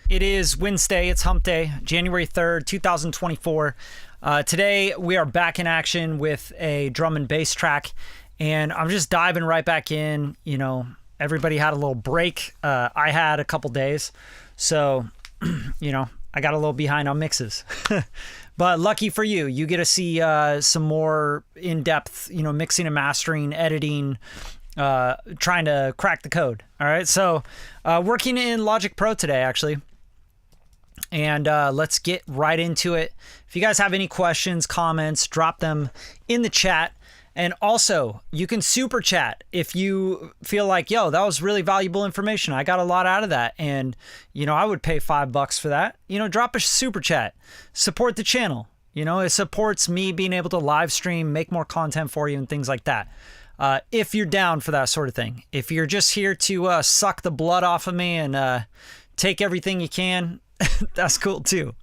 It is Wednesday. It's Hump Day, January 3rd, 2024. Today, we are back in action with a drum and bass track, and I'm just diving right back in. You know, everybody had a little break. I had a couple days, so, you know, I got a little behind on mixes. But lucky for you, you get to see some more in-depth, you know, mixing and mastering, editing, trying to crack the code. All right, so working in Logic Pro today, actually. And let's get right into it. If you guys have any questions, comments, drop them in the chat. And also, you can super chat if you feel like, yo, that was really valuable information. I got a lot out of that. And, you know, I would pay $5 for that. You know, drop a super chat. Support the channel. You know, it supports me being able to live stream, make more content for you and things like that. If you're down for that sort of thing. If you're just here to suck the blood off of me and take everything you can, that's cool too.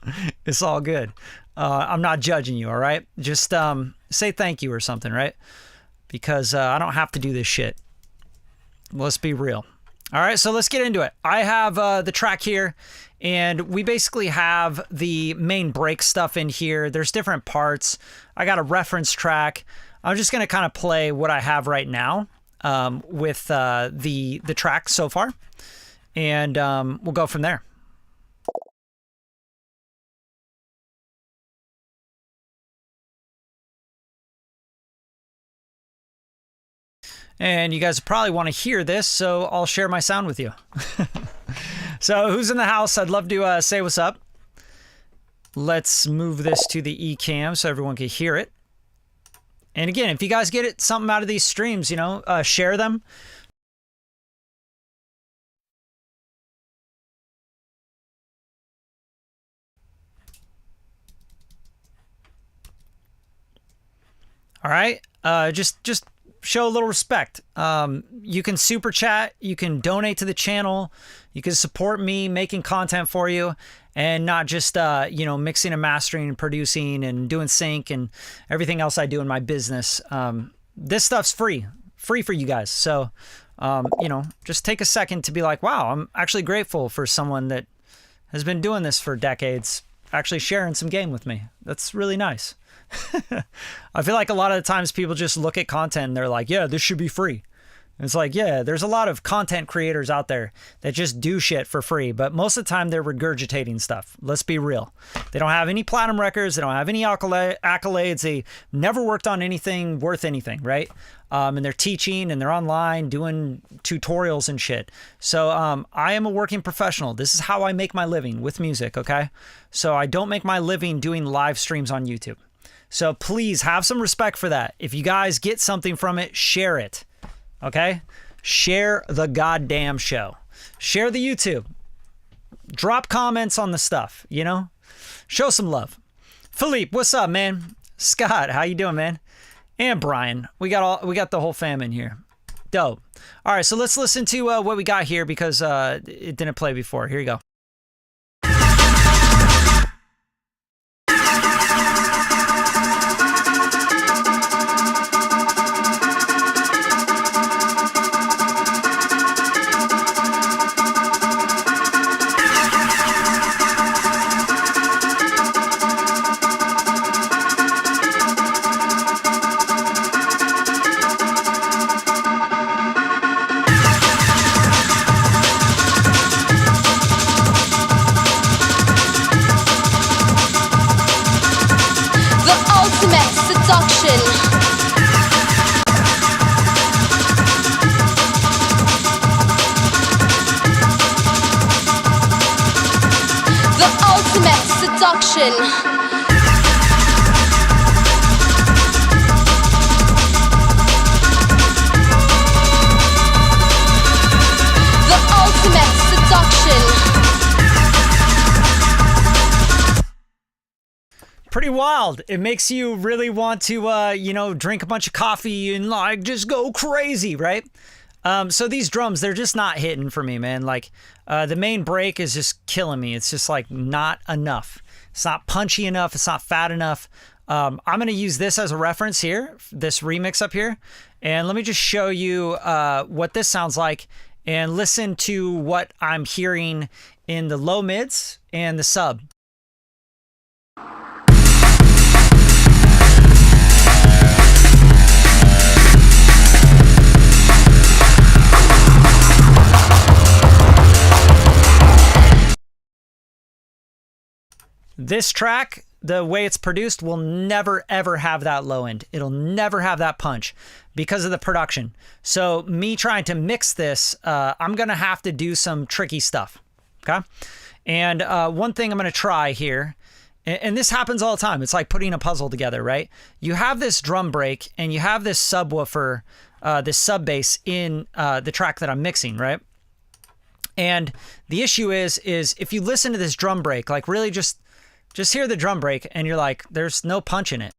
It's all good. I'm not judging you, all right? Just say thank you or something, right? Because I don't have to do this shit. Let's be real. All right, so let's get into it. I have the track here, and we basically have the main break stuff in here. There's different parts. I got a reference track. I'm just going to kind of play what I have right now with the track so far, and we'll go from there. And you guys probably want to hear this, so I'll share my sound with you. So who's in the house? I'd love to say what's up. Let's move this to the eCam so everyone can hear it. And again, if you guys get something out of these streams, you know, share them. All right, just show a little respect. You can super chat, you can donate to the channel, you can support me making content for you, and not just you know, mixing and mastering and producing and doing sync and everything else I do in my business. This stuff's free for you guys. So you know, just take a second to be like, wow, I'm actually grateful for someone that has been doing this for decades actually sharing some game with me. That's really nice. I feel like a lot of the times people just look at content and they're like, yeah, this should be free. And it's like, yeah, there's a lot of content creators out there that just do shit for free, but most of the time they're regurgitating stuff. Let's be real. They don't have any platinum records. They don't have any accolades. They never worked on anything worth anything, right? And they're teaching and they're online doing tutorials and shit. So I am a working professional. This is how I make my living with music, okay? So I don't make my living doing live streams on YouTube. So please have some respect for that. If you guys get something from it, share it. Okay? Share the goddamn show. Share the YouTube. Drop comments on the stuff, you know? Show some love. Philippe, what's up, man? Scott, how you doing, man? And Brian. We got the whole fam in here. Dope. All right, so let's listen to what we got here because it didn't play before. Here you go. Pretty wild. It makes you really want to, you know, drink a bunch of coffee and like just go crazy, right? So these drums, they're just not hitting for me, man. Like the main break is just killing me. It's just like not enough. It's not punchy enough. It's not fat enough. I'm going to use this as a reference here, this remix up here. And let me just show you what this sounds like. and listen to what I'm hearing in the low mids and the sub. This track, the way it's produced, will never ever have that low end. It'll never have that punch because of the production. So me trying to mix this, I'm gonna have to do some tricky stuff, okay? And one thing I'm gonna try here, and this happens all the time, it's like putting a puzzle together, right? You have this drum break and you have this subwoofer, this sub bass in the track that I'm mixing, right? And the issue is if you listen to this drum break, like really just hear the drum break and you're like, there's no punch in it.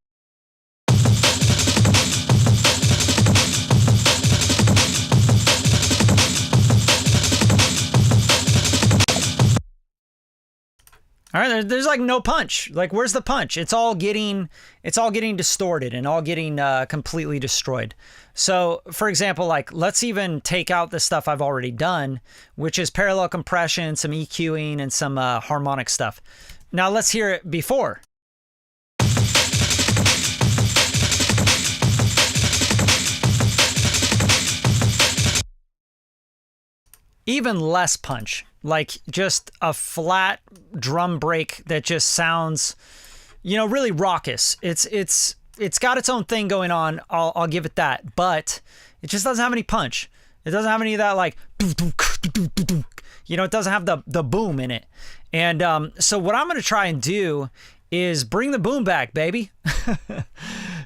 All right, there's like no punch. Like, where's the punch? It's all getting distorted and all getting completely destroyed. So, for example, like, let's even take out the stuff I've already done, which is parallel compression, some EQing, and some harmonic stuff. Now let's hear it before. Even less punch, like just a flat drum break that just sounds, you know, really raucous. It's got its own thing going on. I'll give it that, but it just doesn't have any punch. It doesn't have any of that, like, you know, it doesn't have the boom in it. And so what I'm going to try and do is bring the boom back, baby.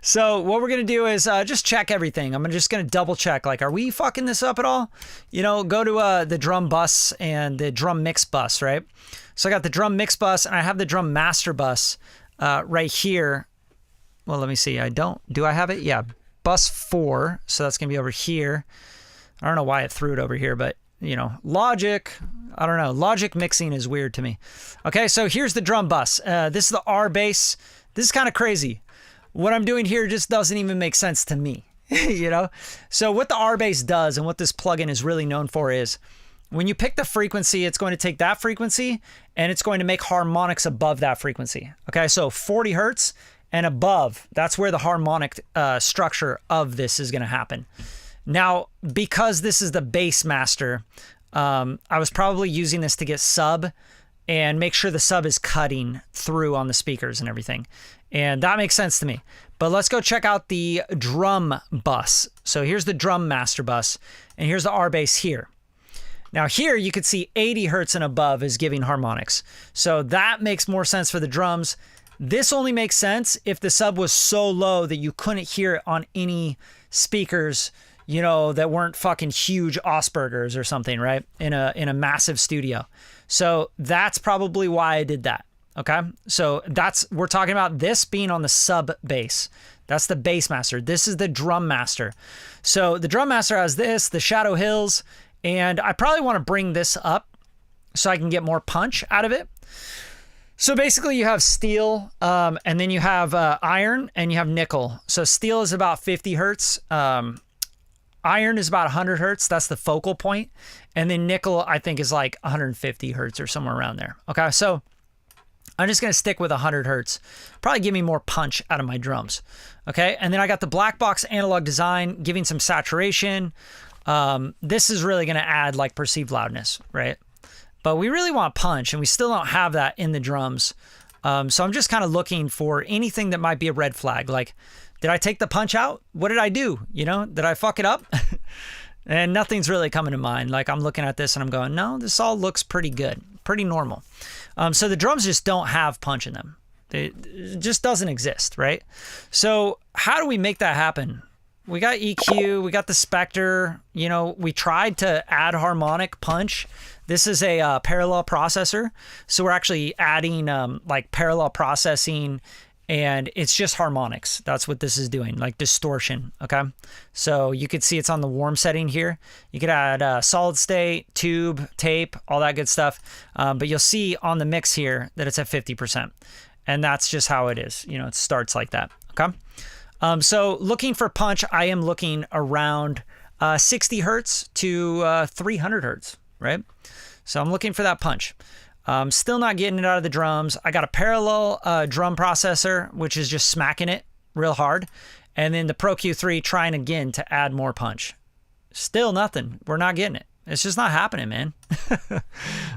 So what we're going to do is just check everything. I'm just going to double check, like, are we fucking this up at all? You know, go to the drum bus and the drum mix bus, right? So I got the drum mix bus and I have the drum master bus right here. Well, let me see. Do I have it? Yeah, bus 4. So that's going to be over here. I don't know why it threw it over here, but you know, Logic, I don't know. Logic mixing is weird to me. Okay, so here's the drum bus. This is the R bass. This is kind of crazy. What I'm doing here just doesn't even make sense to me, you know? So what the R bass does and what this plugin is really known for is when you pick the frequency, it's going to take that frequency and it's going to make harmonics above that frequency. Okay, so 40 hertz and above, that's where the harmonic structure of this is going to happen. Now, because this is the bass master, I was probably using this to get sub and make sure the sub is cutting through on the speakers and everything. And that makes sense to me. But let's go check out the drum bus. So here's the drum master bus, and here's the R bass here. Now here you can see 80 hertz and above is giving harmonics. So that makes more sense for the drums. This only makes sense if the sub was so low that you couldn't hear it on any speakers, you know, that weren't fucking huge Aspergers or something, right? In a massive studio. So that's probably why I did that. Okay. So we're talking about this being on the sub bass. That's the bass master. This is the drum master. So the drum master has this, the Shadow Hills, and I probably want to bring this up so I can get more punch out of it. So basically you have steel, and then you have iron and you have nickel. So steel is about 50 hertz. Iron is about 100 hertz. That's the focal point. And then nickel, I think, is like 150 hertz or somewhere around there. Okay, so I'm just going to stick with 100 hertz. Probably give me more punch out of my drums. Okay, and then I got the black box analog design, giving some saturation. This is really going to add like perceived loudness, right? But we really want punch, and we still don't have that in the drums. So I'm just kind of looking for anything that might be a red flag. Like, did I take the punch out? What did I do? You know, did I fuck it up? And nothing's really coming to mind. Like, I'm looking at this and I'm going, no, this all looks pretty good, pretty normal. So the drums just don't have punch in them. It just doesn't exist, right? So how do we make that happen? We got EQ, we got the Spectre, you know, we tried to add harmonic punch. This is a parallel processor. So we're actually adding like parallel processing, and it's just harmonics. That's what this is doing, like distortion, okay? So you could see it's on the warm setting here. You could add solid state, tube, tape, all that good stuff. But you'll see on the mix here that it's at 50%. And that's just how it is. You know, it starts like that, okay? So looking for punch, I am looking around 60 hertz to 300 hertz, right? So I'm looking for that punch. Still not getting it out of the drums. I got a parallel drum processor, which is just smacking it real hard. And then the Pro Q3 trying again to add more punch. Still nothing. We're not getting it. It's just not happening, man.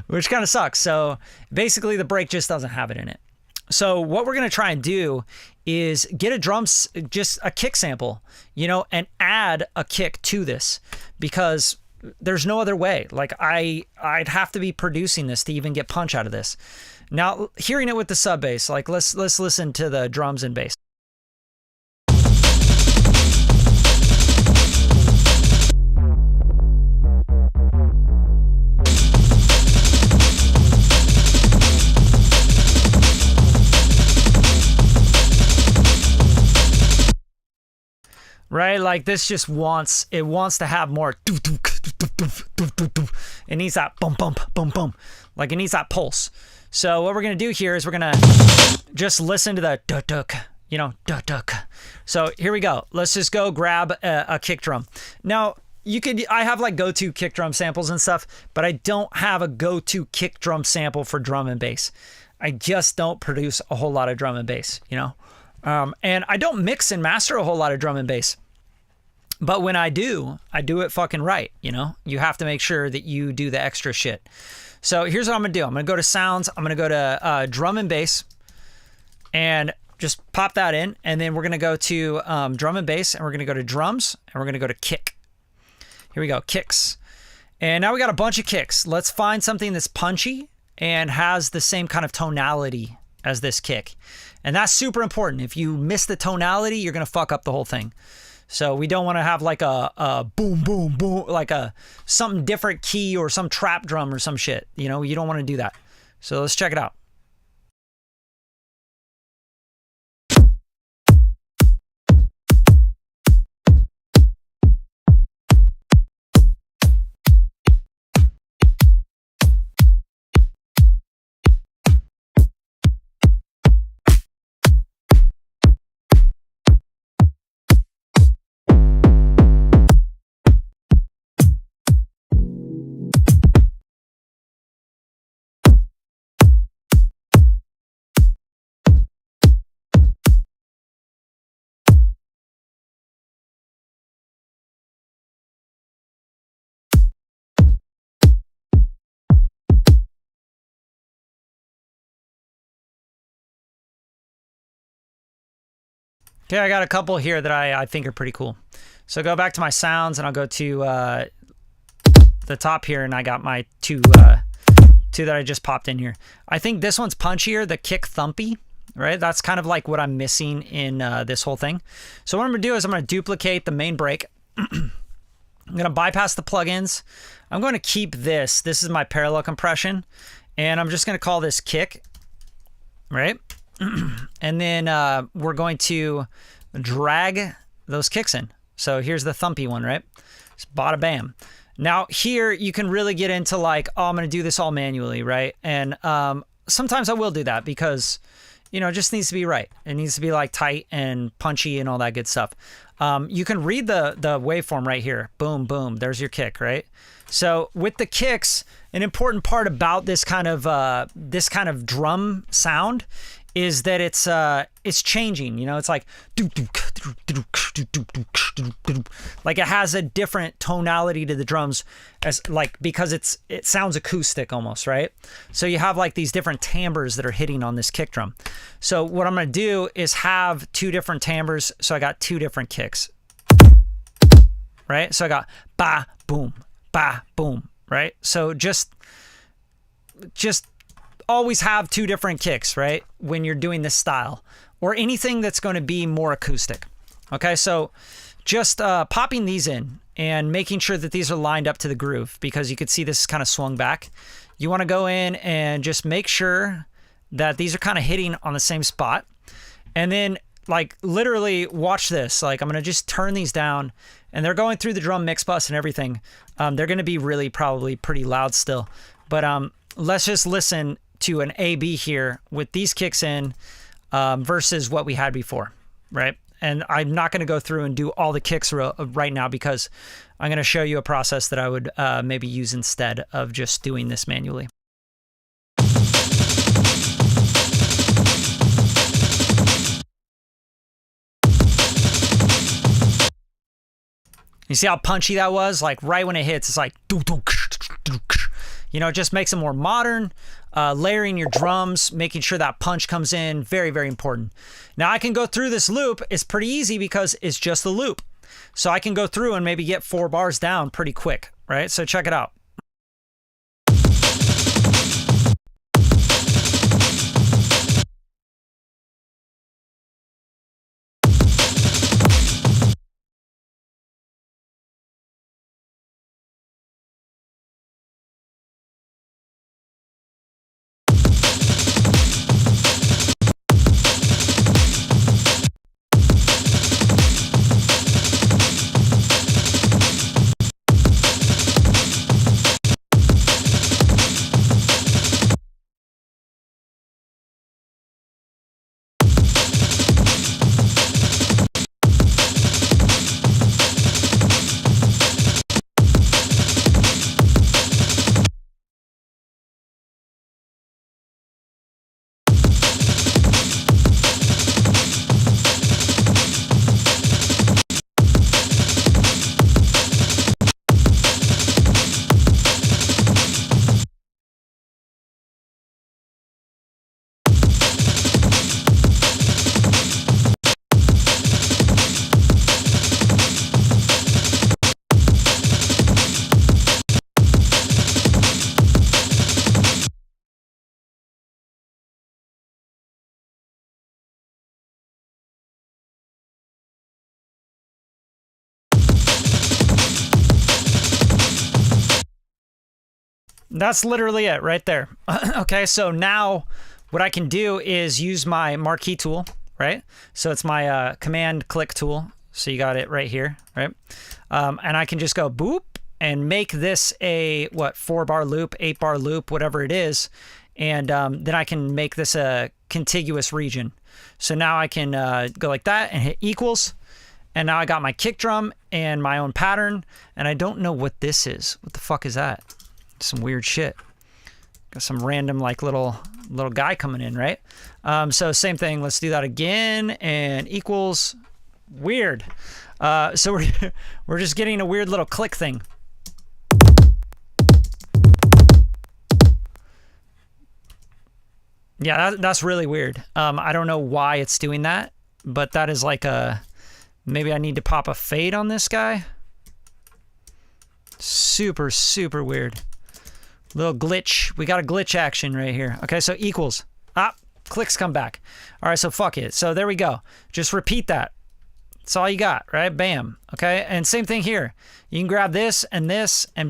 Which kind of sucks. So basically the break just doesn't have it in it. So what we're going to try and do is get a just a kick sample, you know, and add a kick to this, because there's no other way. Like I'd have to be producing this to even get punch out of this. Now, hearing it with the sub bass, like let's listen to the drums and bass. Right? Like this just wants to have more. It needs that bump, bump, bump, bump. Like it needs that pulse. So what we're going to do here is we're going to just listen to the duck, you know, duck. So here we go. Let's just go grab a kick drum. Now, I have like go-to kick drum samples and stuff, but I don't have a go-to kick drum sample for drum and bass. I just don't produce a whole lot of drum and bass, you know? And I don't mix and master a whole lot of drum and bass. But when I do it fucking right, you know? You have to make sure that you do the extra shit. So here's what I'm going to do. I'm going to go to sounds. I'm going to go to drum and bass and just pop that in. And then we're going to go to drum and bass, and we're going to go to drums, and we're going to go to kick. Here we go, kicks. And now we got a bunch of kicks. Let's find something that's punchy and has the same kind of tonality as this kick. And that's super important. If you miss the tonality, you're going to fuck up the whole thing. So we don't want to have like a boom, boom, boom, like something different key or some trap drum or some shit. You know, you don't want to do that. So let's check it out. Okay, I got a couple here that I think are pretty cool. So go back to my sounds, and I'll go to the top here, and I got my two that I just popped in here. I think this one's punchier, the kick thumpy, right? That's kind of like what I'm missing in this whole thing. So what I'm going to do is I'm going to duplicate the main break. I'm going to bypass the plugins. I'm going to keep this. This is my parallel compression, and I'm just going to call this kick, right? And then we're going to drag those kicks in. So here's the thumpy one, right? Just bada bam. Now here you can really get into like, oh, I'm going to do this all manually, right? And sometimes I will do that because, you know, it just needs to be right. It needs to be like tight and punchy and all that good stuff. You can read the waveform right here. Boom, boom. There's your kick, right? So with the kicks, an important part about this kind of drum sound is that it's changing, you know, it's like it has a different tonality to the drums as like, because it sounds acoustic almost, right? So you have like these different timbres that are hitting on this kick drum. So what I'm going to do is have two different timbres. So I got two different kicks, right? So I got ba boom, right? So just always have two different kicks, right? When you're doing this style or anything that's going to be more acoustic. Okay, so just popping these in and making sure that these are lined up to the groove, because you can see this is kind of swung back. You want to go in and just make sure that these are kind of hitting on the same spot. And then like literally watch this. Like I'm going to just turn these down, and they're going through the drum mix bus and everything. They're going to be really probably pretty loud still. But let's just listen to an A-B here with these kicks in versus what we had before, right? And I'm not going to go through and do all the kicks right now because I'm going to show you a process that I would maybe use instead of just doing this manually. You see how punchy that was? Like right when it hits, it's like, you know, it just makes it more modern. Layering your drums, making sure that punch comes in, very, very important. Now I can go through this loop. It's pretty easy because it's just a loop. So I can go through and maybe get 4 bars down pretty quick, right? So check it out. That's literally it right there. Okay, so now what I can do is use my marquee tool, right? So it's my command click tool. So you got it right here, right? And I can just go boop and make this a, 4-bar loop, 8-bar loop, whatever it is. And then I can make this a contiguous region. So now I can go like that and hit equals. And now I got my kick drum and my own pattern. And I don't know what this is. What the fuck is that? Some weird shit. Got some random like little guy coming in, right? So same thing. Let's do that again and equals. Weird. So we're just getting a weird little click thing. Yeah, that's really weird. I don't know why it's doing that, but that is like maybe I need to pop a fade on this guy. Super, super weird. Little glitch. We got a glitch action right here. Okay, so equals. Clicks come back. All right, so fuck it. So there we go. Just repeat that. That's all you got, right? Bam. Okay, and same thing here. You can grab this, and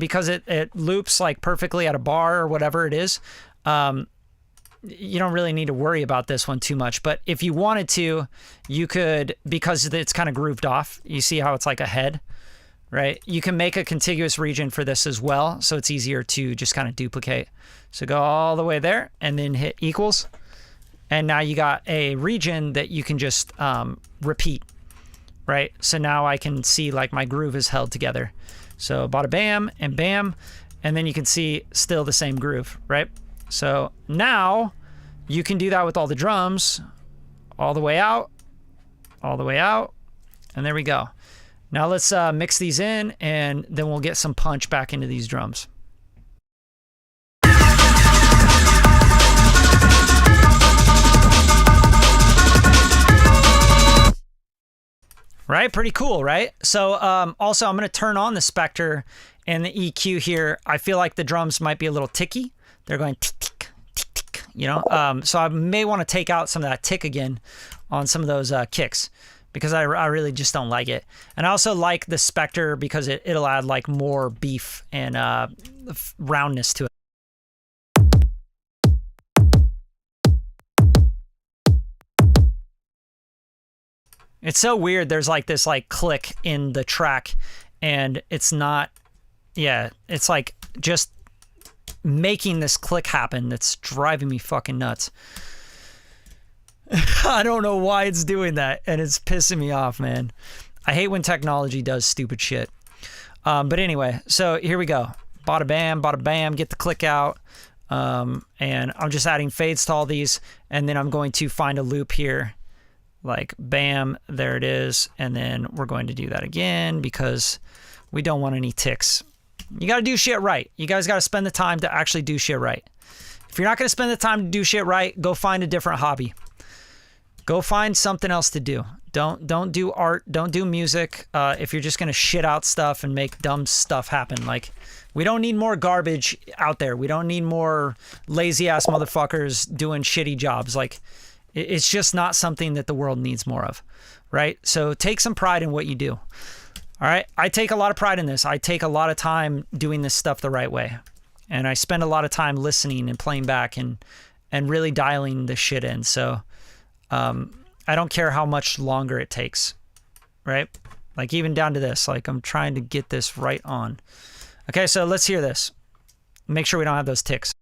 because it loops like perfectly at a bar or whatever it is, you don't really need to worry about this one too much. But if you wanted to, you could, because it's kind of grooved off. You see how it's like a head? Right? You can make a contiguous region for this as well, so it's easier to just kind of duplicate. So go all the way there and then hit equals. And now you got a region that you can just repeat, right? So now I can see like my groove is held together. So bada bam and bam, and then you can see still the same groove, right? So now you can do that with all the drums, all the way out, all the way out, and there we go. Now let's mix these in, and then we'll get some punch back into these drums. Right? Pretty cool, right? So also I'm going to turn on the Spectre and the EQ here. I feel like the drums might be a little ticky. They're going tick, tick, tick, tick, you know? So I may want to take out some of that tick again on some of those kicks, because I really just don't like it. And I also like the Spectre because it'll add like more beef and roundness to it. It's so weird. There's like this like click in the track, and it's not, yeah, it's like just making this click happen that's driving me fucking nuts. I don't know why it's doing that, and it's pissing me off, man. I hate when technology does stupid shit. But anyway, so here we go. Bada bam, get the click out. And I'm just adding fades to all these, and then I'm going to find a loop here. Like, bam, there it is. And then we're going to do that again because we don't want any ticks. You got to do shit right. You guys got to spend the time to actually do shit right. If you're not going to spend the time to do shit right, go find a different hobby. Go find something else to do. Don't do art. Don't do music. If you're just going to shit out stuff and make dumb stuff happen. Like, we don't need more garbage out there. We don't need more lazy ass motherfuckers doing shitty jobs. Like, it's just not something that the world needs more of, right? So take some pride in what you do. All right. I take a lot of pride in this. I take a lot of time doing this stuff the right way. And I spend a lot of time listening and playing back and really dialing this shit in. So I don't care how much longer it takes, right? Like, even down to this, like, I'm trying to get this right on. Okay, so let's hear this. Make sure we don't have those ticks.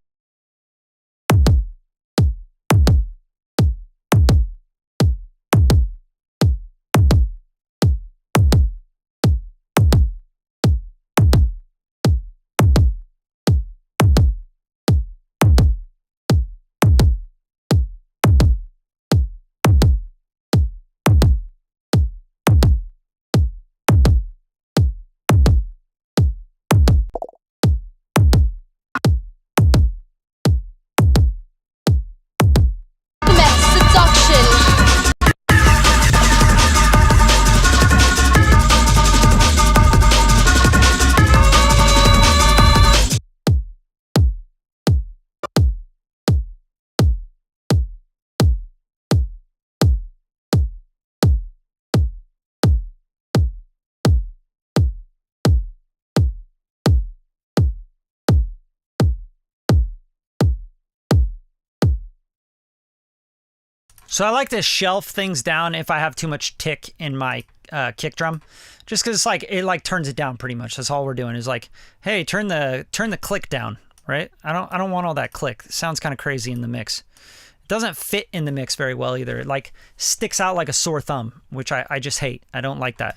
So I like to shelf things down if I have too much tick in my kick drum, just because it's like it turns it down pretty much. That's all we're doing is like, hey, turn the click down, right? I don't want all that click. It sounds kind of crazy in the mix. It doesn't fit in the mix very well either. It like sticks out like a sore thumb, which I just hate. I don't like that.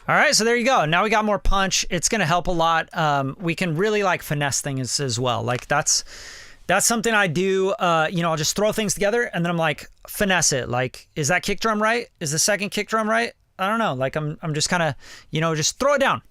All right, so there you go. Now we got more punch. It's going to help a lot. We can really like finesse things as well. Like that's something I do. You know, I'll just throw things together and then I'm like, finesse it. Like, is that kick drum right? Is the second kick drum right? I don't know. Like I'm just kind of, you know, just throw it down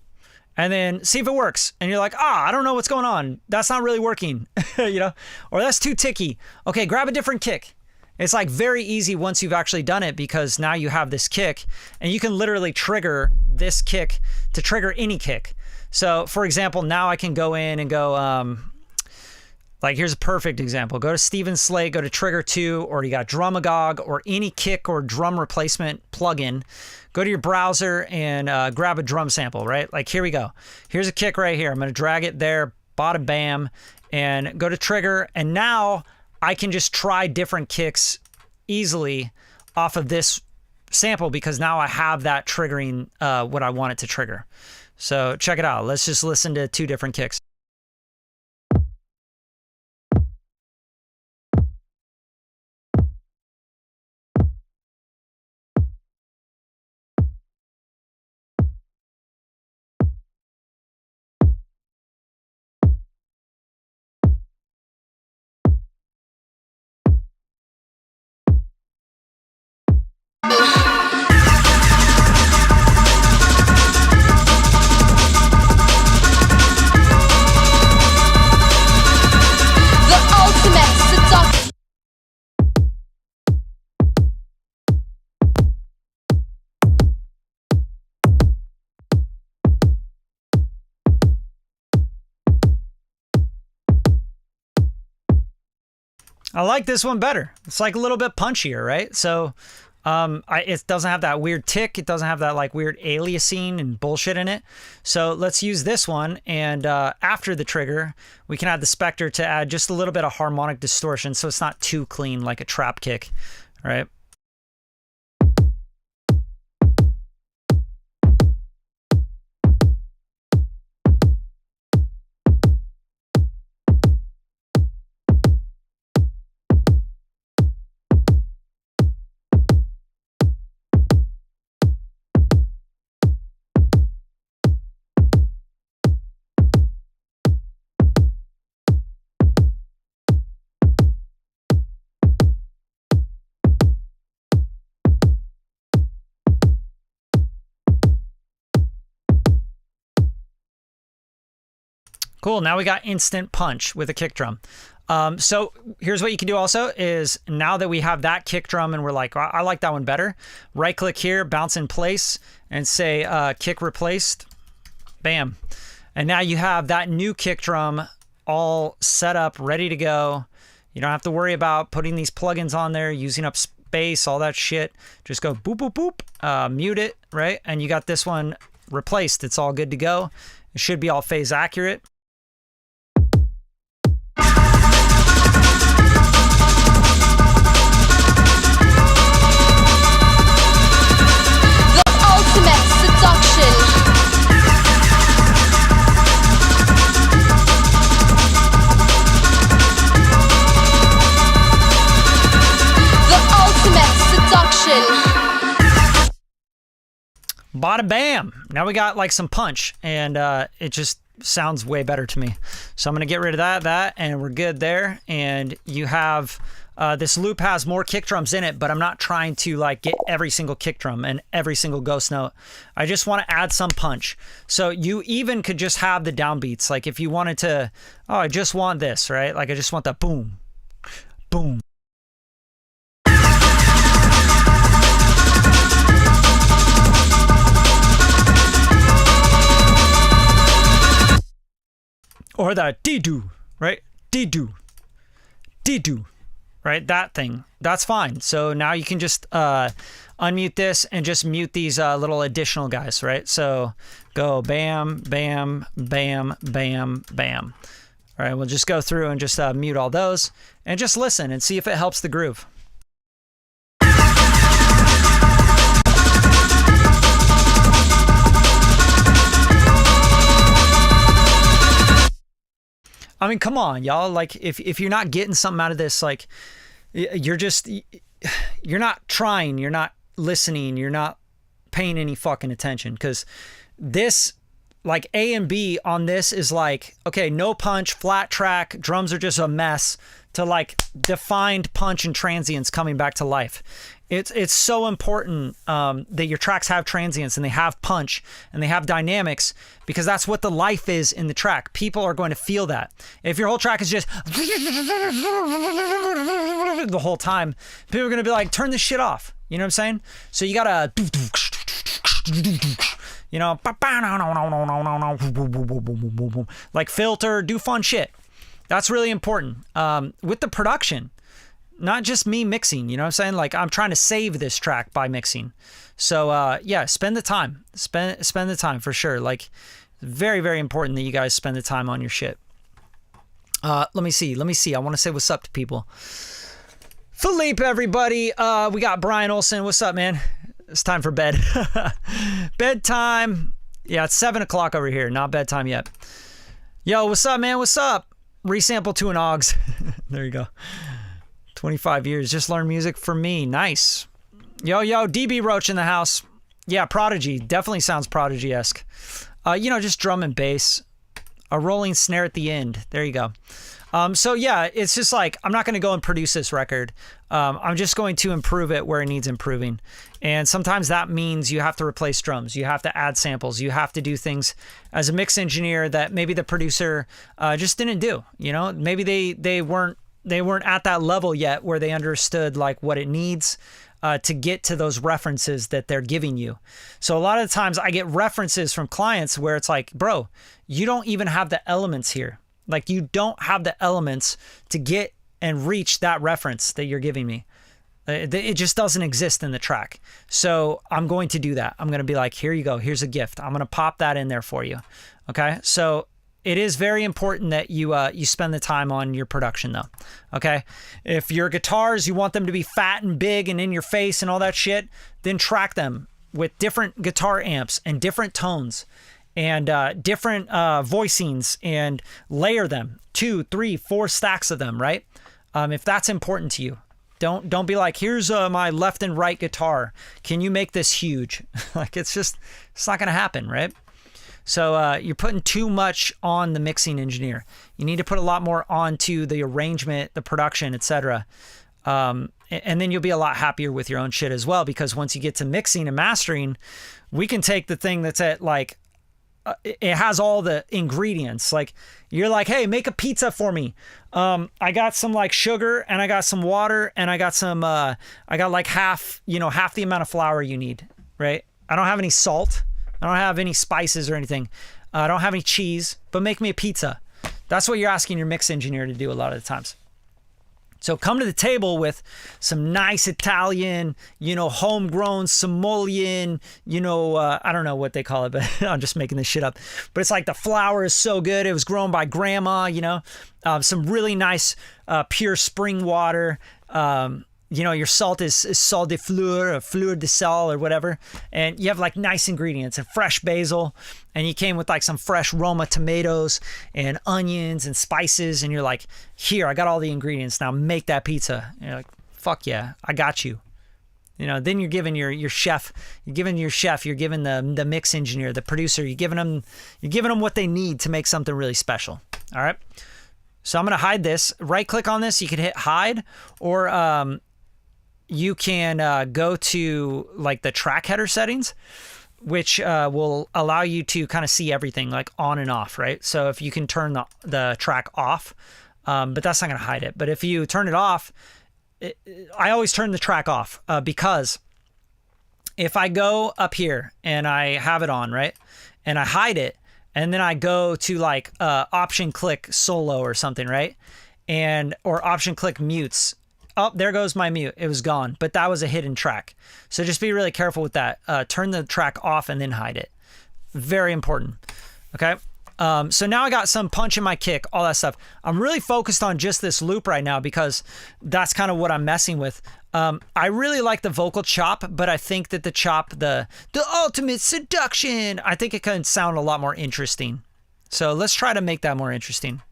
and then see if it works. And you're like, I don't know what's going on. That's not really working, you know, or that's too ticky. Okay, grab a different kick. It's like very easy once you've actually done it because now you have this kick and you can literally trigger this kick to trigger any kick. So for example, now I can go in and go, like here's a perfect example. Go to Steven Slate, go to Trigger 2, or you got Drumagog or any kick or drum replacement plugin. Go to your browser and grab a drum sample, right? Like here we go. Here's a kick right here. I'm going to drag it there, bada bam, and go to Trigger. And now I can just try different kicks easily off of this sample because now I have that triggering what I want it to trigger. So check it out. Let's just listen to two different kicks. I like this one better. It's like a little bit punchier, right? So it doesn't have that weird tick. It doesn't have that like weird aliasing and bullshit in it. So let's use this one. And after the trigger, we can add the Spectre to add just a little bit of harmonic distortion so it's not too clean like a trap kick, right? Cool, now we got instant punch with a kick drum. So here's what you can do also is now that we have that kick drum and we're like, I like that one better, right click here, bounce in place and say kick replaced, bam. And now you have that new kick drum all set up, ready to go. You don't have to worry about putting these plugins on there, using up space, all that shit. Just go boop, boop, boop, mute it, right? And you got this one replaced. It's all good to go. It should be all phase accurate. Bada bam. Now we got like some punch and it just sounds way better to me. So I'm going to get rid of that, and we're good there. And you have, this loop has more kick drums in it, but I'm not trying to like get every single kick drum and every single ghost note. I just want to add some punch. So you even could just have the downbeats. Like if you wanted to, oh, I just want this, right? Like I just want that boom, boom. Or the dee-doo, right? Dee-doo, dee-doo, right? That thing, that's fine. So now you can just unmute this and just mute these little additional guys, right? So go bam, bam, bam, bam, bam. All right, we'll just go through and just mute all those and just listen and see if it helps the groove. I mean, come on, y'all. Like, if you're not getting something out of this, like, you're not trying, you're not listening, you're not paying any fucking attention. Because this, like, A and B on this is like, okay, no punch, flat track, drums are just a mess, to like defined punch and transients coming back to life. It's so important that your tracks have transients and they have punch and they have dynamics, because that's what the life is in the track. People are going to feel that. If your whole track is just the whole time, people are going to be like, turn this shit off. You know what I'm saying? So you gotta, you know, like filter, do fun shit. That's really important. With the production, not just me mixing, you know what I'm saying? Like, I'm trying to save this track by mixing. So, yeah, spend the time. Spend the time for sure. Like, very, very important that you guys spend the time on your shit. Let me see. I want to say what's up to people. Philippe, everybody. We got Brian Olson. What's up, man? It's time for bed. Bedtime. Yeah, it's 7 o'clock over here. Not bedtime yet. Yo, what's up, man? What's up? Resample to an Augs. There you go. 25 years. Just learn music for me. Nice. Yo, DB Roach in the house. Yeah, Prodigy. Definitely sounds Prodigy-esque. You know, just drum and bass. A rolling snare at the end. There you go. So yeah, it's just like, I'm not going to go and produce this record. I'm just going to improve it where it needs improving. And sometimes that means you have to replace drums. You have to add samples. You have to do things as a mix engineer that maybe the producer just didn't do. You know, maybe they weren't at that level yet where they understood like what it needs to get to those references that they're giving you. So a lot of the times I get references from clients where it's like, bro, you don't even have the elements here. Like, you don't have the elements to get and reach that reference that you're giving me. It just doesn't exist in the track. So I'm going to do that. I'm going to be like, here you go. Here's a gift. I'm going to pop that in there for you. Okay. So it is very important that you spend the time on your production though. Okay. If your guitars, you want them to be fat and big and in your face and all that shit, then track them with different guitar amps and different tones and different voicings, and layer them 2, 3, 4 stacks of them. Right. If that's important to you. Don't be like, here's my left and right guitar. Can you make this huge? Like, it's not going to happen, right? So you're putting too much on the mixing engineer. You need to put a lot more onto the arrangement, the production, etc. And then you'll be a lot happier with your own shit as well, because once you get to mixing and mastering, we can take the thing that's at like, it has all the ingredients. Like, you're like, hey, make a pizza for me. I got some like sugar, and I got some water, and I got some, I got like half the amount of flour you need, right? I don't have any salt. I don't have any spices or anything. I don't have any cheese, but make me a pizza. That's what you're asking your mix engineer to do a lot of the times. So come to the table with some nice Italian, homegrown simoleon, I don't know what they call it, but I'm just making this shit up. But it's like the flour is so good. It was grown by grandma, some really nice pure spring water. Your salt is sal de fleur or fleur de sal or whatever. And you have like nice ingredients and fresh basil. And you came with like some fresh Roma tomatoes and onions and spices. And you're like, here, I got all the ingredients. Now make that pizza. And you're like, fuck yeah, I got you. Then you're giving your chef, you're giving the mix engineer, the producer, you're giving them what they need to make something really special. All right. So I'm going to hide this. Right click on this. You can hit hide, or you can go to like the track header settings, which will allow you to kind of see everything like on and off, right? So if you can turn the track off, but that's not going to hide it. But if you turn it off, I always turn the track off because if I go up here and I have it on, right, and I hide it, and then I go to like option click solo or something, right, or option click mutes. Oh, there goes my mute. It was gone, but that was a hidden track. So just be really careful with that. Turn the track off and then hide it. Very important. Okay. So now I got some punch in my kick, all that stuff. I'm really focused on just this loop right now because that's kind of what I'm messing with. I really like the vocal chop, but I think that the chop, the ultimate seduction, I think it can sound a lot more interesting. So let's try to make that more interesting.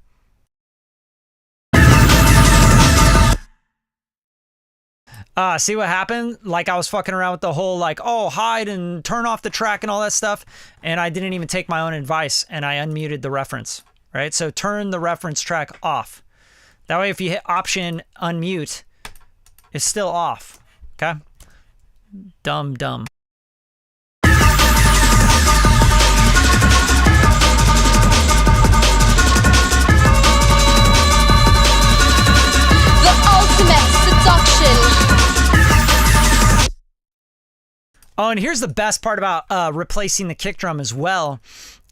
See what happened? Like, I was fucking around with the whole like, oh, hide and turn off the track and all that stuff. And I didn't even take my own advice, and I unmuted the reference, right? So turn the reference track off. That way, if you hit option unmute, it's still off. Okay? Dumb. The ultimate seduction. Oh, and here's the best part about replacing the kick drum as well,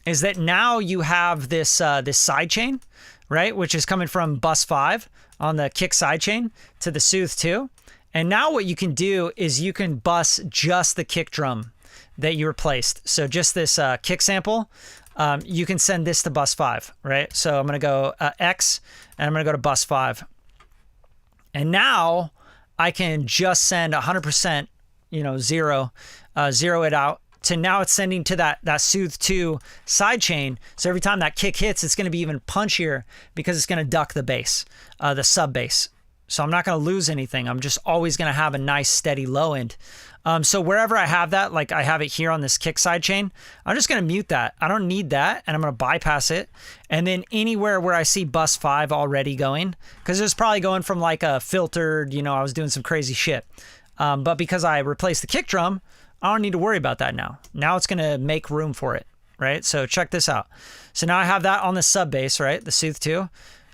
is that now you have this this sidechain, right, which is coming from bus 5 on the kick sidechain to the Soothe 2. And now what you can do is you can bus just the kick drum that you replaced. So just this kick sample, you can send this to bus 5, right? So I'm going to go X, and I'm going to go to bus 5. And now I can just send 100%, zero it out to now it's sending to that Soothe 2 sidechain. So every time that kick hits, it's going to be even punchier because it's going to duck the bass, the sub bass. So I'm not going to lose anything. I'm just always going to have a nice steady low end. So wherever I have that, like I have it here on this kick sidechain, I'm just going to mute that. I don't need that, and I'm going to bypass it. And then anywhere where I see bus 5 already going, because it was probably going from like a filtered, I was doing some crazy shit. But because I replaced the kick drum, I don't need to worry about that now. Now it's going to make room for it, right? So check this out. So now I have that on the sub bass, right? The Soothe 2.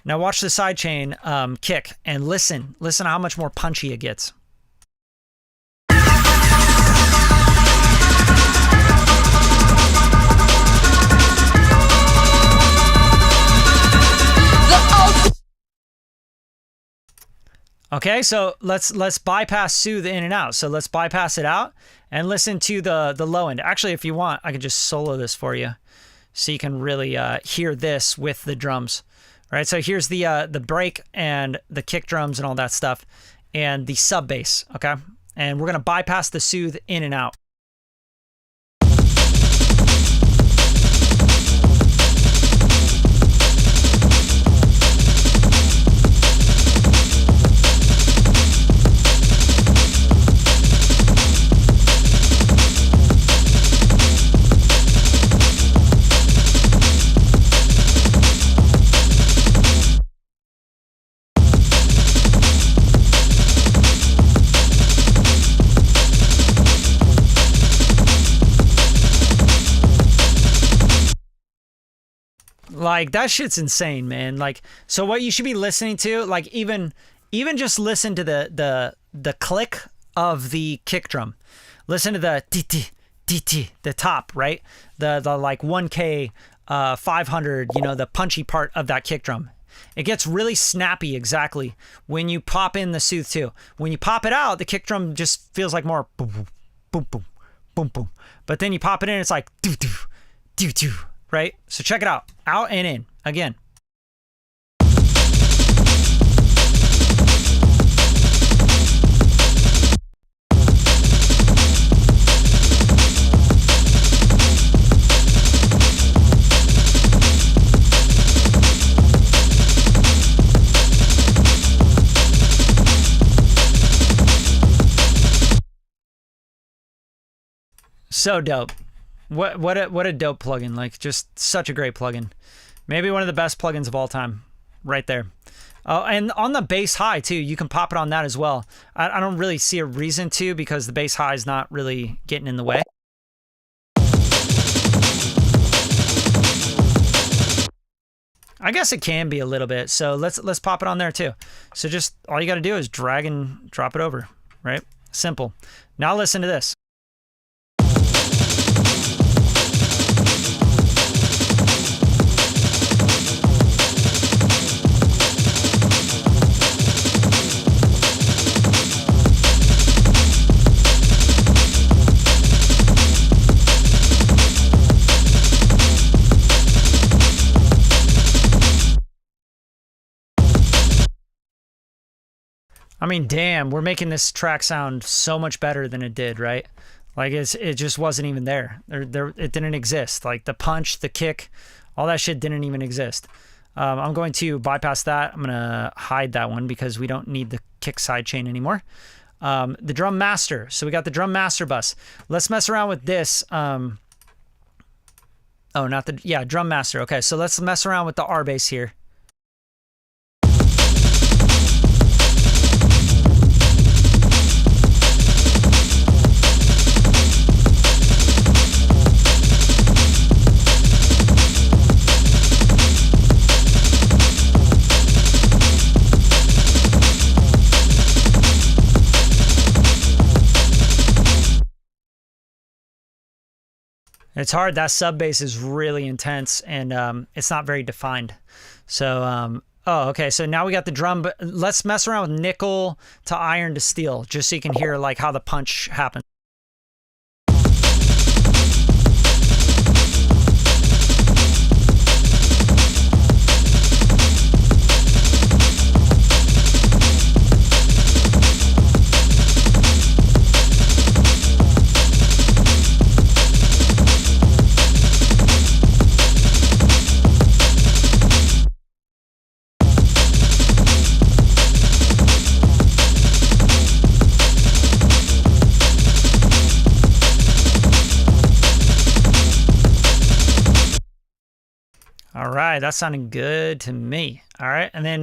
Now watch the sidechain kick and listen. Listen to how much more punchy it gets. Okay, so let's bypass soothe in and out. So let's bypass it out and listen to the low end. Actually, if you want, I can just solo this for you, so you can really hear this with the drums. All right, so here's the break and the kick drums and all that stuff, and the sub bass. Okay, and we're gonna bypass the soothe in and out. Like, that shit's insane, man. Like, so what you should be listening to, like, even just listen to the click of the kick drum. Listen to the t, the top, right? The like 1K 500, you know, the punchy part of that kick drum. It gets really snappy exactly when you pop in the soothe too. When you pop it out, the kick drum just feels like more boom boom boom boom boom boom. But then you pop it in, it's like doo doo doo doo. Right? So check it out and in again. So dope. What a dope plugin. Like, just such a great plugin. Maybe one of the best plugins of all time. Right there. Oh, and on the bass high too, you can pop it on that as well. I don't really see a reason to, because the bass high is not really getting in the way. I guess it can be a little bit. So let's pop it on there too. So just all you got to do is drag and drop it over, right? Simple. Now listen to this. I mean, damn, we're making this track sound so much better than it did, right? Like, it just wasn't even there. It didn't exist. Like, the punch, the kick, all that shit didn't even exist. I'm going to bypass that. I'm going to hide that one because we don't need the kick sidechain anymore. The drum master. So we got the drum master bus. Let's mess around with this. Drum master. Okay, so let's mess around with the R bass here. It's hard. That sub bass is really intense, and it's not very defined. So, okay. So now we got the drum, but let's mess around with nickel to iron to steel, just so you can hear like how the punch happens. All right, that's sounding good to me. All right, and then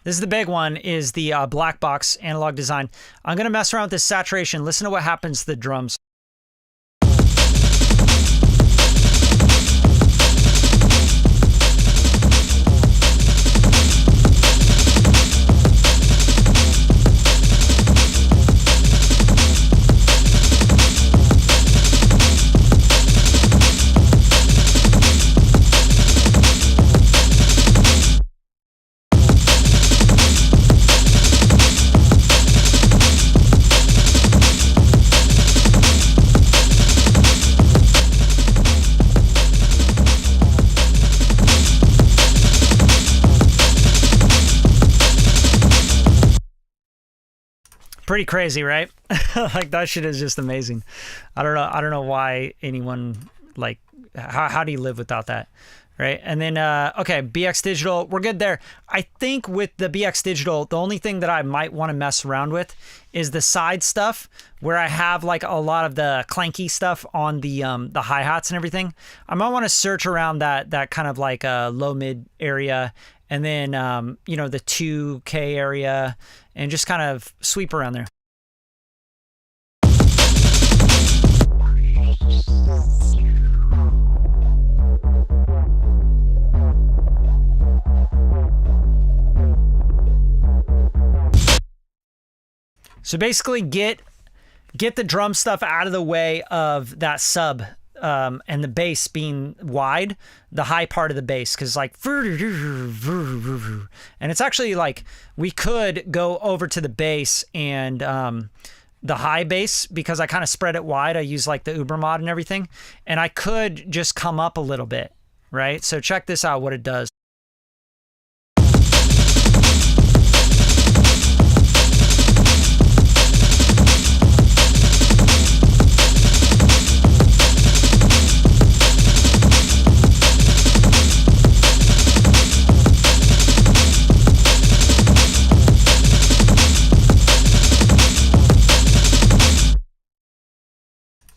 this is the big one, is the black box analog design. I'm gonna mess around with this saturation. Listen to what happens to the drums. Pretty crazy, right? Like that shit is just amazing. I don't know why anyone like how do you live without that? Right. And then, okay, BX Digital, we're good there. I think with the BX Digital, the only thing that I might want to mess around with is the side stuff where I have like a lot of the clanky stuff on the hi-hats and everything. I might want to search around that kind of like low mid area, and then, the 2K area, and just kind of sweep around there. So basically get the drum stuff out of the way of that sub and the bass being wide, the high part of the bass, because like, and it's actually like we could go over to the bass and the high bass, because I kind of spread it wide. I use like the Uber mod and everything, and I could just come up a little bit, right? So check this out, what it does.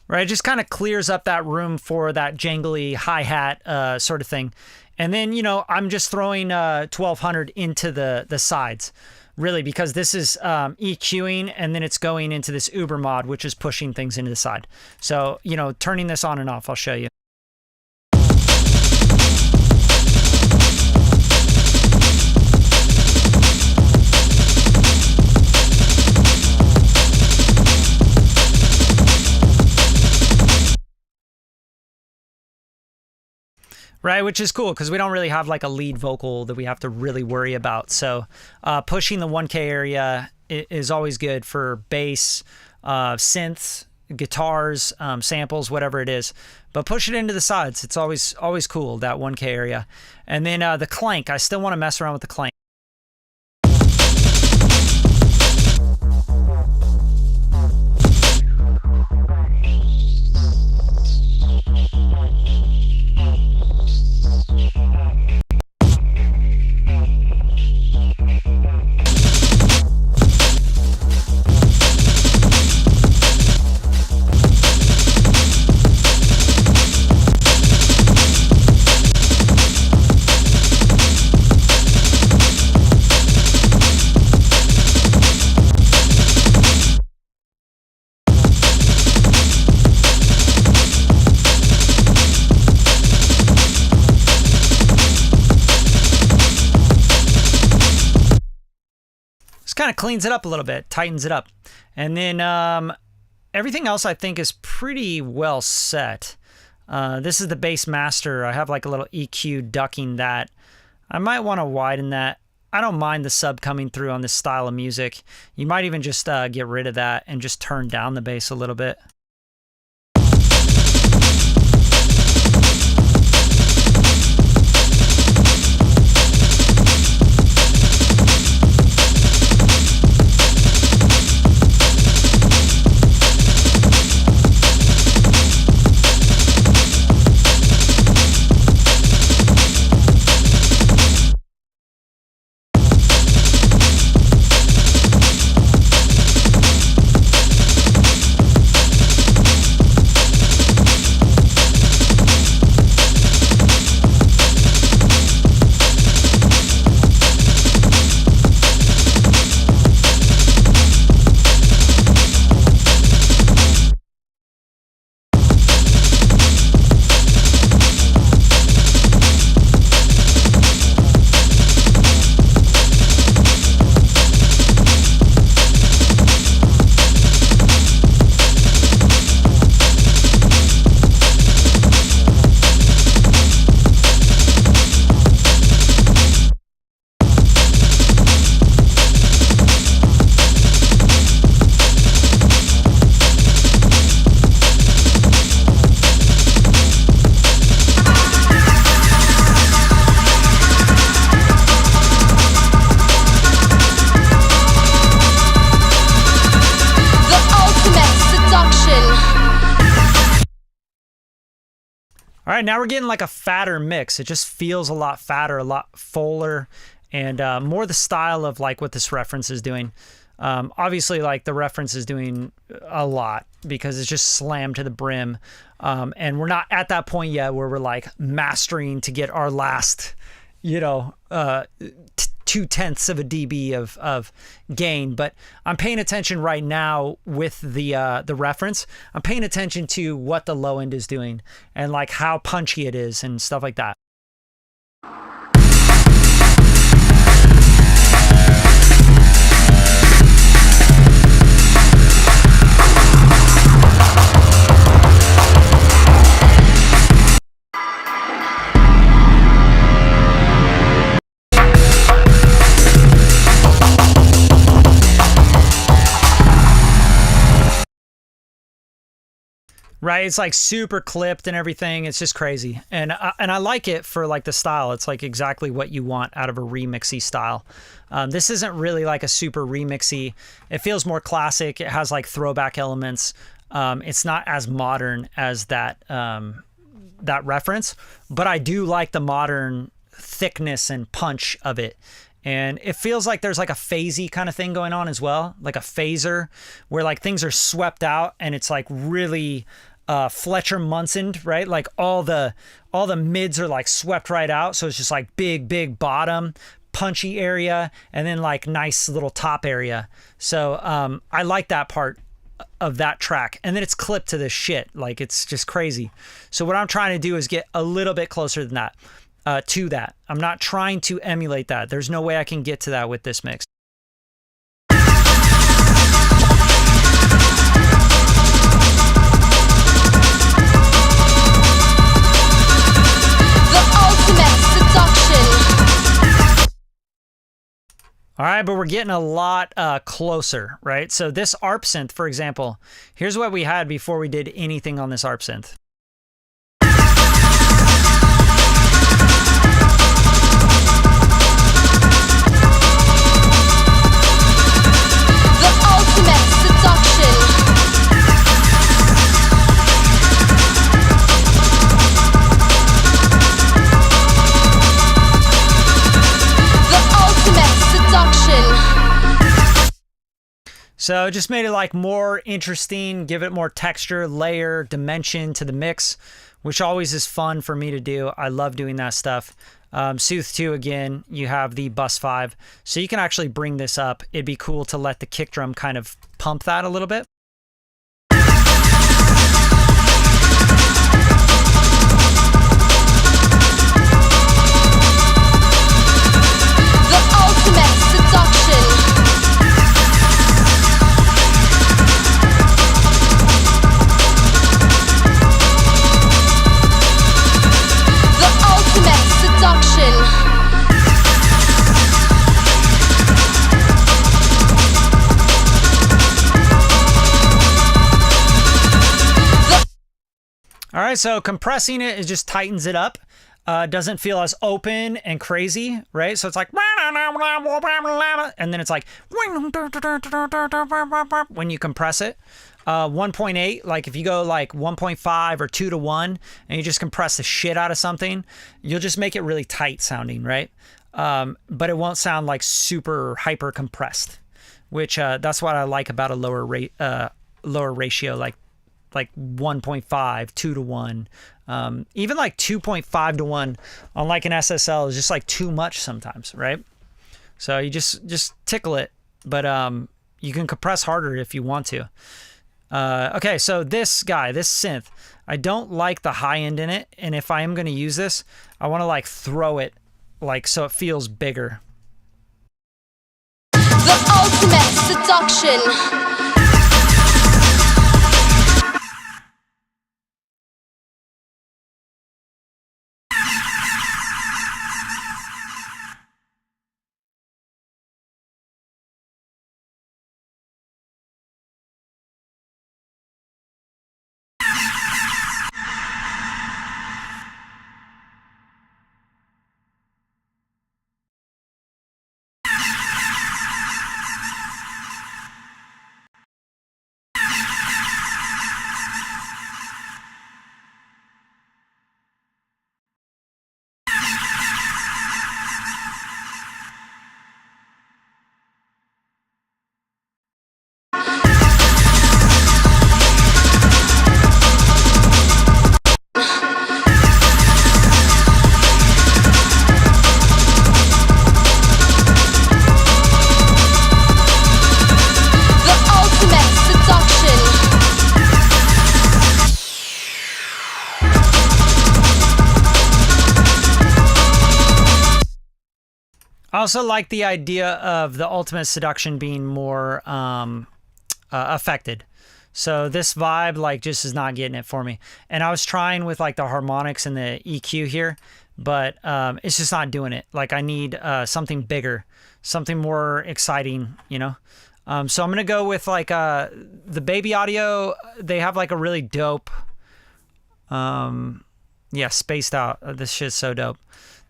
Right, it just kind of clears up that room for that jangly hi-hat sort of thing. And then, I'm just throwing 1200 into the sides, really, because this is EQing, and then it's going into this Uber mod, which is pushing things into the side. So, turning this on and off, I'll show you. Right, which is cool because we don't really have like a lead vocal that we have to really worry about. So pushing the 1K area is always good for bass, synths, guitars, samples, whatever it is. But push it into the sides. It's always cool, that 1K area. And then the clank, I still want to mess around with the clank. Kind of cleans it up a little bit, tightens it up. And then everything else I think is pretty well set. This is the bass master. I have like a little EQ ducking that. I might want to widen that. I don't mind the sub coming through on this style of music. You might even just get rid of that and just turn down the bass a little bit. All right, now we're getting like a fatter mix. It just feels a lot fatter, a lot fuller, and more the style of like what this reference is doing. Obviously, like the reference is doing a lot because it's just slammed to the brim. And we're not at that point yet where we're like mastering to get our last, 0.2 of a dB of gain. But I'm paying attention right now with the reference. I'm paying attention to what the low end is doing and like how punchy it is and stuff like that. Right, it's like super clipped and everything. It's just crazy, and I like it for like the style. It's like exactly what you want out of a remixy style. This isn't really like a super remixy. It feels more classic. It has like throwback elements. It's not as modern as that reference, but I do like the modern thickness and punch of it. And it feels like there's like a phasey kind of thing going on as well, like a phaser where like things are swept out and it's like really Fletcher Munson, right? Like all the mids are like swept right out. So it's just like big bottom, punchy area, and then like nice little top area. So I like that part of that track. And then it's clipped to this shit. Like it's just crazy. So what I'm trying to do is get a little bit closer than that. To that. I'm not trying to emulate that. There's no way I can get to that with this mix. The ultimate seduction. All right, but we're getting a lot closer, right? So this ARP synth, for example, here's what we had before we did anything on this ARP synth. So just made it like more interesting, give it more texture, layer, dimension to the mix, which always is fun for me to do. I love doing that stuff. Sooth 2, again, you have the Bus 5. So you can actually bring this up. It'd be cool to let the kick drum kind of pump that a little bit. The ultimate seduction. All right, so compressing it just tightens it up. Doesn't feel as open and crazy, right? So it's like, and then it's like, when you compress it. 1.8, like if you go like 1.5 or 2 to 1 and you just compress the shit out of something, you'll just make it really tight sounding, right? But it won't sound like super hyper compressed, which that's what I like about a lower ratio, like 1.5, 2 to 1. Even like 2.5 to 1 on like an SSL is just like too much sometimes, right? So you just tickle it, but you can compress harder if you want to. Okay, so this synth, I don't like the high end in it, and if I am going to use this, I want to like throw it like so it feels bigger. The ultimate seduction. I also like the idea of the ultimate seduction being more affected. So this vibe like just is not getting it for me. And I was trying with like the harmonics and the EQ here, but it's just not doing it. Like I need something bigger, something more exciting, you know? So I'm going to go with like the Baby Audio. They have like a really dope, yeah, spaced out. This shit's so dope.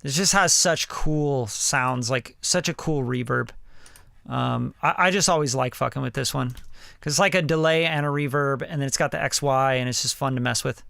This just has such cool sounds, like such a cool reverb. I just always like fucking with this one because it's like a delay and a reverb, and then it's got the XY, and it's just fun to mess with.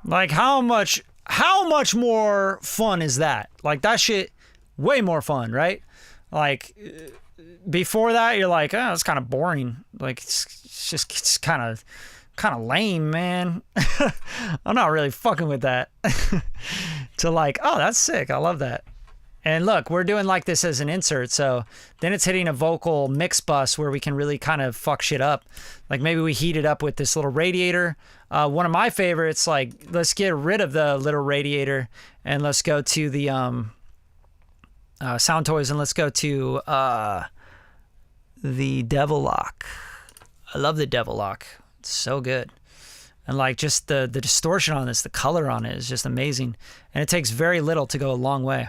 Like how much more fun is that? Like that shit way more fun, right? Like before that you're like, oh, it's kind of boring. Like it's kind of lame, man. I'm not really fucking with that. To like, oh, that's sick. I love that. And look, we're doing like this as an insert, so then it's hitting a vocal mix bus where we can really kind of fuck shit up. Like maybe we heat it up with this little radiator. One of my favorites, like let's get rid of the little radiator and let's go to the Sound Toys and let's go to the Devil Lock. I love the Devil Lock. It's so good. And like just the distortion on this, the color on it is just amazing. And it takes very little to go a long way.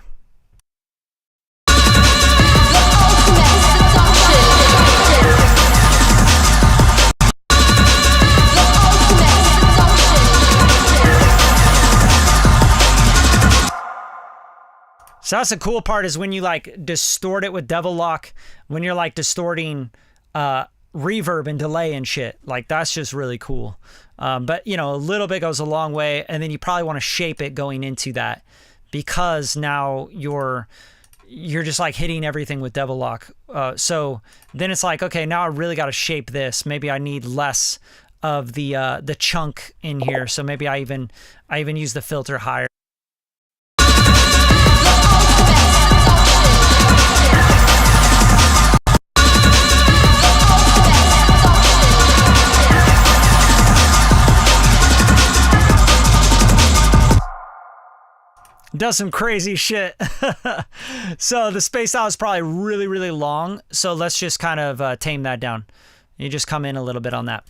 So that's the cool part is when you like distort it with Devil Lock, when you're like distorting reverb and delay and shit. Like that's just really cool. But you know, a little bit goes a long way, and then you probably want to shape it going into that because now you're just like hitting everything with Devil Lock. So then it's like, okay, now I really got to shape this. Maybe I need less of the chunk in here. So maybe I even use the filter higher. Does some crazy shit. So the space out is probably really, really long. So let's just kind of tame that down. You just come in a little bit on that.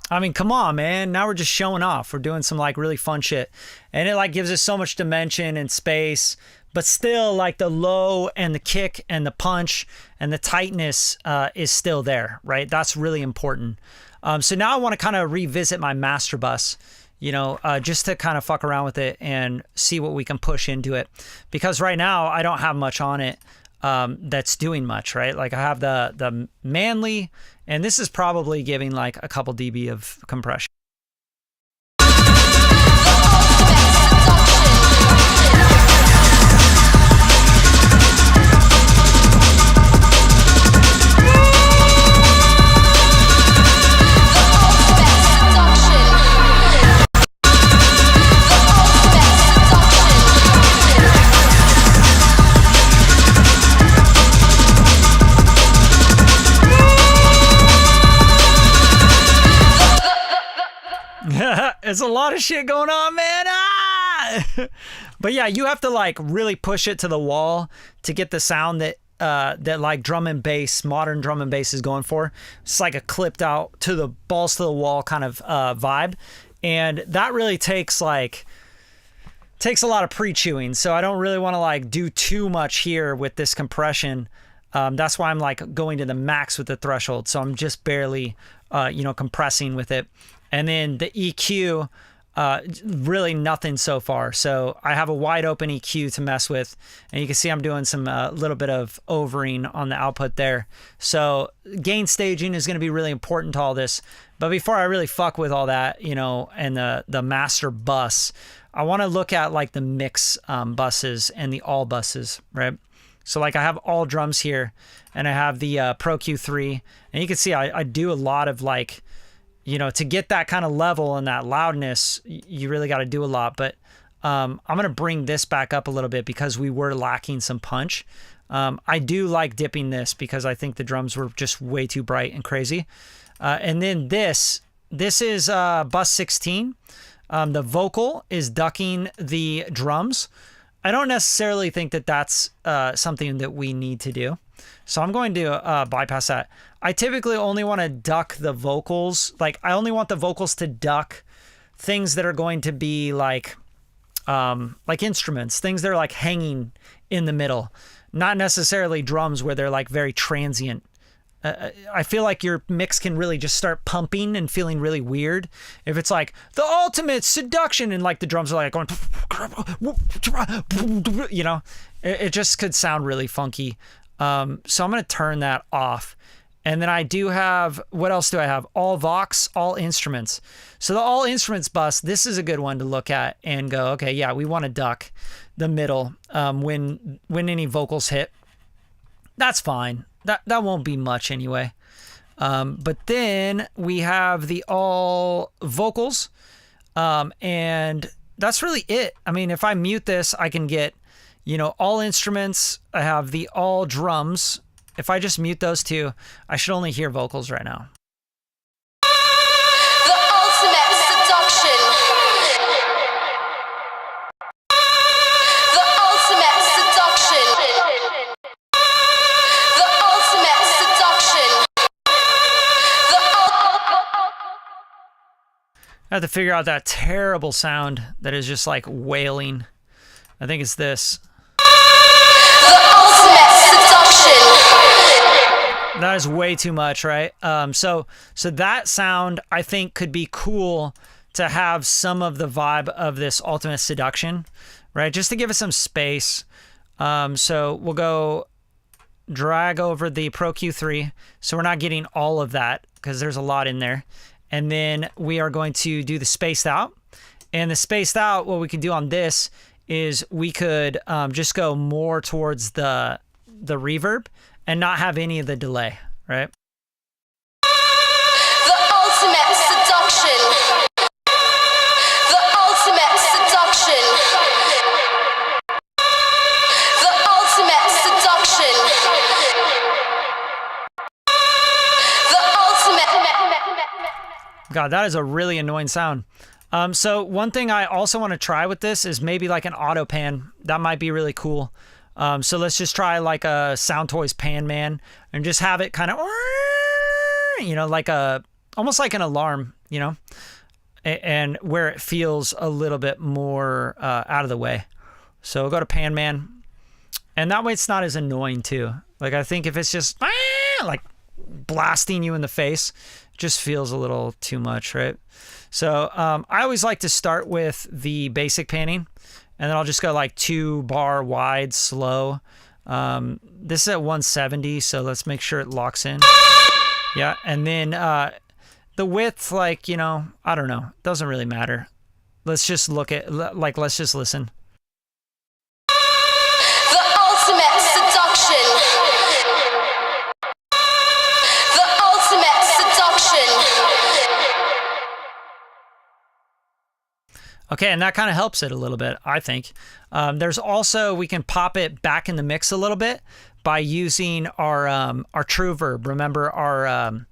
I mean, come on, man. Now we're just showing off. We're doing some like really fun shit. And it like gives us so much dimension and space, but still like the low and the kick and the punch and the tightness is still there, right? That's really important. So now I want to kind of revisit my master bus, you know, just to kind of fuck around with it and see what we can push into it. Because right now I don't have much on it that's doing much, right? Like I have the Manley, and this is probably giving like a couple dB of compression. It's a lot of shit going on, man. Ah! But yeah, you have to like really push it to the wall to get the sound that that like drum and bass, modern drum and bass is going for. It's like a clipped out to the balls to the wall kind of vibe. And that really takes a lot of pre-chewing. So I don't really want to like do too much here with this compression. That's why I'm like going to the max with the threshold. So I'm just barely, compressing with it. And then the EQ, really nothing so far. So I have a wide open EQ to mess with, and you can see I'm doing some little bit of overing on the output there. So gain staging is going to be really important to all this. But before I really fuck with all that, and the master bus, I want to look at like the mix buses and the all buses, right? So like I have all drums here, and I have the Pro Q3, and you can see I do a lot of like, to get that kind of level and that loudness, you really got to do a lot. But I'm going to bring this back up a little bit because we were lacking some punch. I do like dipping this because I think the drums were just way too bright and crazy. And then this is bus 16. The vocal is ducking the drums. I don't necessarily think that that's something that we need to do. So I'm going to bypass that. I typically only want to duck the vocals. Like I only want the vocals to duck things that are going to be like instruments, things that are like hanging in the middle, not necessarily drums where they're like very transient. I feel like your mix can really just start pumping and feeling really weird if it's like the ultimate seduction and like the drums are like going, it just could sound really funky. So I'm going to turn that off. And then I do have, what else do I have? All Vox, all instruments. So the all instruments bus, this is a good one to look at and go, okay, yeah, we want to duck the middle when any vocals hit. That's fine. That won't be much anyway. But then we have the all vocals, and that's really it. I mean, if I mute this, I can get, all instruments. I have the all drums. If I just mute those two, I should only hear vocals right now. The ultimate seduction. The ultimate seduction. The ultimate seduction. I have to figure out that terrible sound that is just like wailing. I think it's this. The ultimate seduction. That is way too much, right? So that sound I think could be cool to have some of the vibe of this ultimate seduction, right? Just to give it some space. So we'll go drag over the Pro Q3. So we're not getting all of that because there's a lot in there. And then we are going to do the spaced out. And the spaced out, what we can do on this is we could just go more towards the reverb and not have any of the delay, right? The ultimate seduction. The ultimate seduction. The ultimate seduction. The ultimate. God, that is a really annoying sound. So one thing I also want to try with this is maybe like an auto pan. That might be really cool. So let's just try like a Soundtoys Pan Man and just have it kind of, like almost like an alarm, and where it feels a little bit more out of the way. So we'll go to Pan Man, and that way it's not as annoying too. Like I think if it's just like blasting you in the face, it just feels a little too much, right? So I always like to start with the basic panning. And then I'll just go like 2 bar wide, slow. This is at 170, so let's make sure it locks in. Yeah, and then the width, like, I don't know. Doesn't really matter. Let's just look at, let's just listen. The ultimate seduction. The ultimate seduction. Okay, and that kind of helps it a little bit, I think. There's also, we can pop it back in the mix a little bit by using our True Verb. Remember our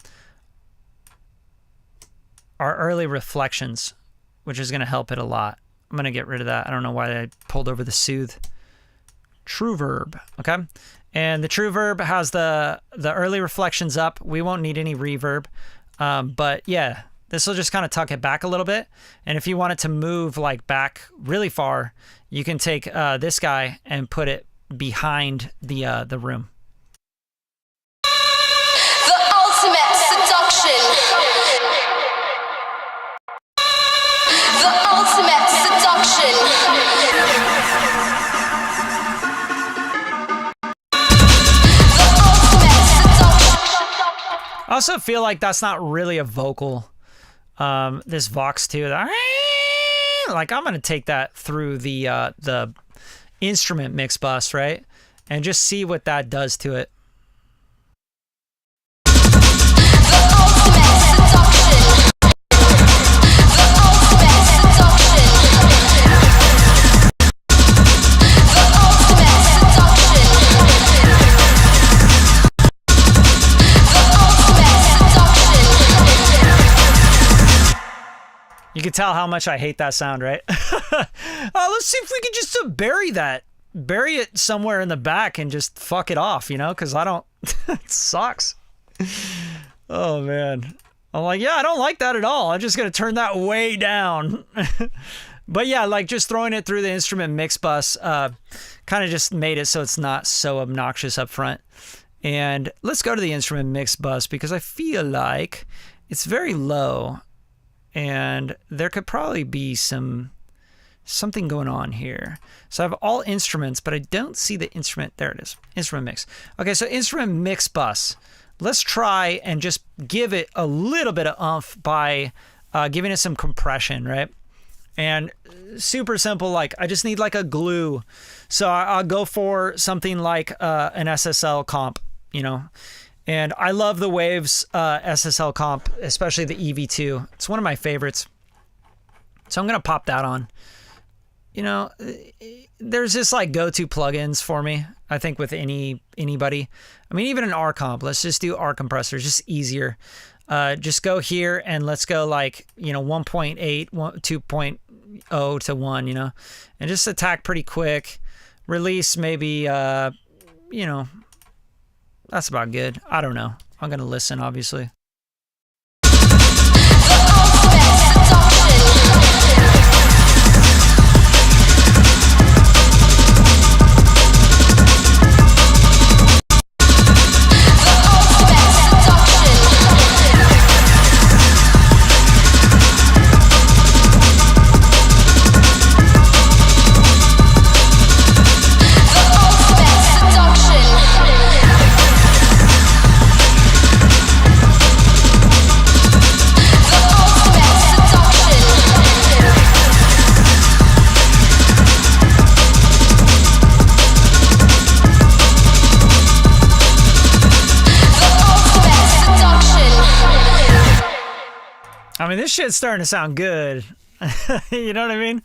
early reflections. which is going to help it a lot. I'm going to get rid of that. I don't know why I pulled over the Soothe. True Verb, okay? And the True Verb has the early reflections up. We won't need any reverb. But yeah, this will just kind of tuck it back a little bit. And if you want it to move like back really far, you can take this guy and put it behind the room. The ultimate seduction. The ultimate seduction. I also feel like that's not really a vocal. This Vox 2, like I'm gonna take that through the instrument mix bus, right, and just see what that does to it. You can tell how much I hate that sound, right? Let's see if we can just bury it somewhere in the back and just fuck it off, you know? Because I don't, it sucks. Oh man. I'm like, yeah, I don't like that at all. I'm just going to turn that way down. But yeah, like just throwing it through the instrument mix bus kind of just made it so it's not so obnoxious up front. And let's go to the instrument mix bus because I feel like it's very low. And there could probably be something going on here. So I have all instruments, but I don't see the instrument. There it is, instrument mix. Okay, so instrument mix bus. Let's try and just give it a little bit of oomph by giving it some compression, right? And super simple, like I just need like a glue. So I'll go for something like an SSL comp, you know? And I love the Waves SSL comp, especially the EV2. It's one of my favorites. So I'm going to pop that on. You know, there's just like go-to plugins for me, I think, with anybody. I mean, even an R comp. Let's just do R compressor. Just easier. Just go here and let's go like, you know, 1.8, 2.0 to 1, you know, and just attack pretty quick. Release maybe, you know, that's about good. I don't know. I'm going to listen, obviously. I mean, this shit's starting to sound good. You know what I mean?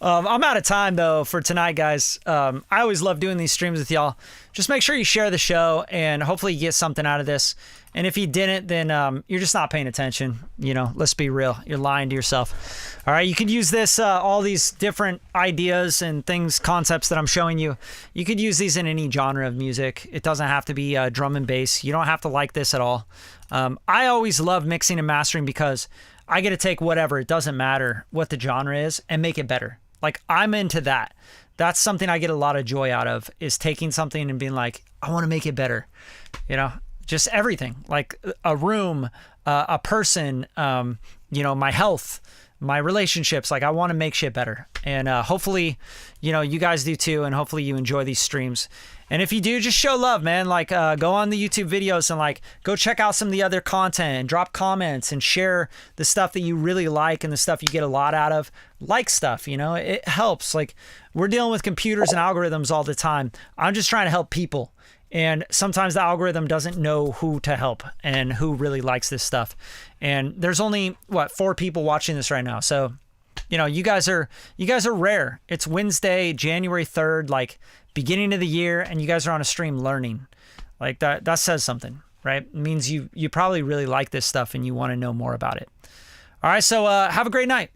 I'm out of time, though, for tonight, guys. I always love doing these streams with y'all. Just make sure you share the show, and hopefully you get something out of this. And if you didn't, then you're just not paying attention. You know, let's be real. You're lying to yourself. All right, you could use this, all these different ideas and things, concepts that I'm showing you. You could use these in any genre of music. It doesn't have to be drum and bass. You don't have to like this at all. I always love mixing and mastering because I get to take whatever, it doesn't matter what the genre is, and make it better. Like, I'm into that. That's something I get a lot of joy out of, is taking something and being like, I want to make it better. You know, just everything. Like a room, a person, you know, my health, my relationships. Like, I want to make shit better. And hopefully, you know, you guys do too, and hopefully you enjoy these streams. And if you do, just show love, man. Like, go on the YouTube videos and like go check out some of the other content and drop comments and share the stuff that you really like and the stuff you get a lot out of. Like stuff, you know, it helps. Like, we're dealing with computers and algorithms all the time. I'm just trying to help people. And sometimes the algorithm doesn't know who to help and who really likes this stuff. And there's only, what, 4 people watching this right now. So, you know, you guys are rare. It's Wednesday, January 3rd, like beginning of the year, and you guys are on a stream learning. Like, that says something, right? It means you probably really like this stuff and you want to know more about it. All right, so have a great night.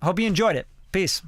hope you enjoyed it. Peace.